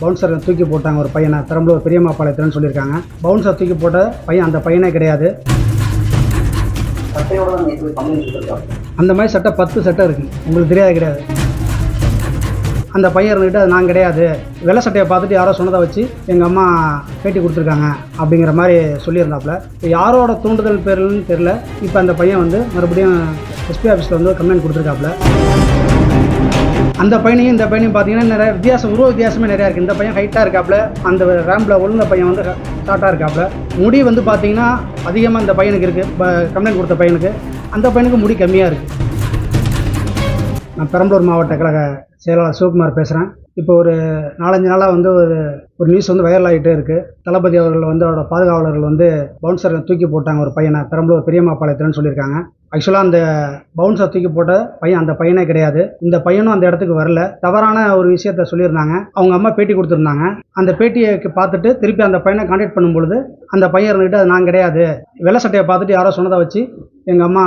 பவுன்சரை தூக்கி போட்டாங்க ஒரு பையனை, பெரம்பலூர் பெரியம்மாபாளையத்துலன்னு சொல்லியிருக்காங்க. பவுன்சர் தூக்கி போட்ட பையன் அந்த பையனே கிடையாது. அந்த மாதிரி சட்டை 10 சட்டை இருக்குது, உங்களுக்கு தெரியாது கிடையாது. அந்த பையன் இருந்துக்கிட்டு அது நான் கிடையாது, வெள்ளை சட்டையை பார்த்துட்டு யாரோ சொன்னதை வச்சு எங்கள் அம்மா பேட்டி கொடுத்துருக்காங்க அப்படிங்கிற மாதிரி சொல்லியிருந்தாப்புல. இப்போ யாரோட தூண்டுதல் பேர்லன்னு தெரில. இப்போ அந்த பையன் வந்து மறுபடியும் எஸ்பி ஆஃபீஸில் வந்து கம்ப்ளைண்ட் கொடுத்துருக்காப்புல. அந்த பையனையும் இந்த பையனையும் பார்த்தீங்கன்னா நிறைய உருவ வித்தியாசமே நிறையா இருக்குது. இந்த பையன் ஹைட்டாக இருக்காப்புல, அந்த ரேம்பில் ஒழுந்த பையன் வந்து ஷார்ட்டாக இருக்காப்புல. முடி வந்து பார்த்தீங்கன்னா அதிகமாக இந்த பையனுக்கு இருக்குது, கம்ப்ளைண்ட் கொடுத்த பையனுக்கு. அந்த பையனுக்கு முடி கம்மியாக இருக்குது. நான் பெரம்பலூர் மாவட்ட கழக செயலாளர் சிவகுமார் பேசுகிறேன். இப்போ ஒரு 4-5 நாளாக வந்து ஒரு நியூஸ் வந்து வைரல் ஆகிட்டே இருக்குது. தளபதி அவர்கள் வந்து அவரோட பாதுகாவலர்கள் வந்து பவுன்சரை தூக்கி போட்டாங்க ஒரு பையனை, பெரம்பலூர் பெரியம்மாபாளையத்துலன்னு சொல்லியிருக்காங்க. ஆக்சுவலாக அந்த பவுன்சரை தூக்கி போட்ட பையன் அந்த பையனே கிடையாது. இந்த பையனும் அந்த இடத்துக்கு வரல. தவறான ஒரு விஷயத்த சொல்லியிருந்தாங்க. அவங்க அம்மா பேட்டி கொடுத்துருந்தாங்க. அந்த பேட்டியை பார்த்துட்டு திருப்பி அந்த பையனை கான்டாக்ட் பண்ணும்பொழுது அந்த பையன் இருந்துக்கிட்டு அது நான் கிடையாது, வெள்ளை சட்டையை பார்த்துட்டு யாரோ சொன்னதை வச்சு எங்கள் அம்மா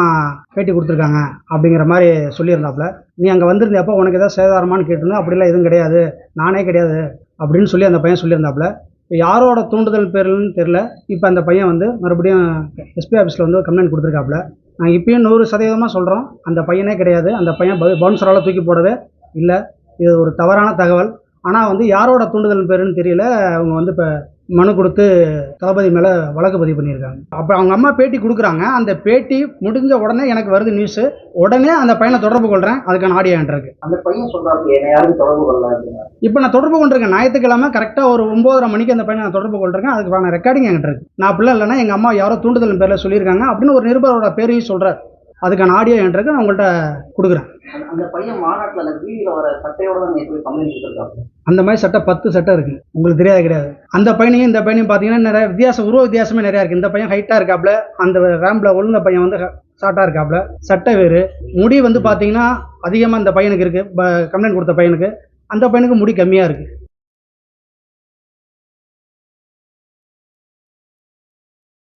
பேட்டி கொடுத்துருக்காங்க அப்படிங்கிற மாதிரி சொல்லியிருந்தாப்புல. நீ அங்கே வந்திருந்தப்போ உனக்கு ஏதாவது சேதாரமானு கேட்டிருந்தா, அப்படிலாம் எதுவும் கிடையாது, நானே கிடையாது அப்படின்னு சொல்லி அந்த பையன் சொல்லியிருந்தாப்புல. இப்போ யாரோட தூண்டுதல் பேர்லன்னு தெரில. இப்போ அந்த பையன் வந்து மறுபடியும் எஸ்பி ஆஃபீஸில் வந்து கம்ப்ளைண்ட் கொடுத்துருக்காப்புல. நாங்கள் இப்பயும் 100% சொல்கிறோம், அந்த பையனே கிடையாது. அந்த பையன் பவுன்சரால் தூக்கி போடவே இல்லை. இது ஒரு தவறான தகவல். ஆனால் வந்து யாரோட தூண்டுதல் பேருன்னு தெரியல. அவங்க வந்து இப்போ மனு கொடுத்து தளபதி மேலே வழக்கு பதிவு பண்ணியிருக்காங்க. அப்போ அவங்க அம்மா பேட்டி கொடுக்குறாங்க. அந்த பேட்டி முடிஞ்ச உடனே எனக்கு வருது நியூஸு. உடனே அந்த பையனை தொடர்பு கொள்கிறேன். அதுக்கான ஆடியோ என்கிட்ட அந்த பையன் சொல்கிறாரு என்னை யாரும் தொடர்பு கொள்ளல. இப்போ நான் தொடர்பு கொண்டிருக்கேன். ஞாயிற்றுக்கிழமை கரெக்டாக ஒரு 9:30 மணிக்கு அந்த பையனை நான் தொடர்பு கொண்டிருக்கேன். அதுக்கான ரெக்கார்டிங் என்கிட்ட இருக்குது. நான் அப்படிலாம் இல்லைன்னா எங்கள் அம்மா யாரோ தூண்டுதல் பேரில் சொல்லியிருக்காங்க அப்படின்னு ஒரு நிருபரோட பேரையும் சொல்கிறார். அதுக்கான ஆடியோ என்கிட்ட நான் உங்கள்கிட்ட கொடுக்குறேன். அந்த பையன் மாநாட்டில் அந்த டிவியில் வர சட்டையோட தான் போய் கம்ப்ளைண்ட் கொடுத்துருக்காங்க. அந்த மாதிரி சட்டை 10 சட்டை இருக்குது, உங்களுக்கு தெரியாது கிடையாது. அந்த பையனையும் இந்த பையனையும் பார்த்தீங்கன்னா நிறைய உருவ வித்தியாசமே நிறையா இருக்குது. இந்த பையன் ஹைட்டாக இருக்காப்புல, அந்த ரேம்பில் ஒழுந்த பையன் வந்து ஷார்ட்டாக இருக்காப்புல. சட்டை வேறு. முடி வந்து பார்த்தீங்கன்னா அதிகமாக இந்த பையனுக்கு இருக்குது, கம்ப்ளைண்ட் கொடுத்த பையனுக்கு. அந்த பையனுக்கு முடி கம்மியாக இருக்குது.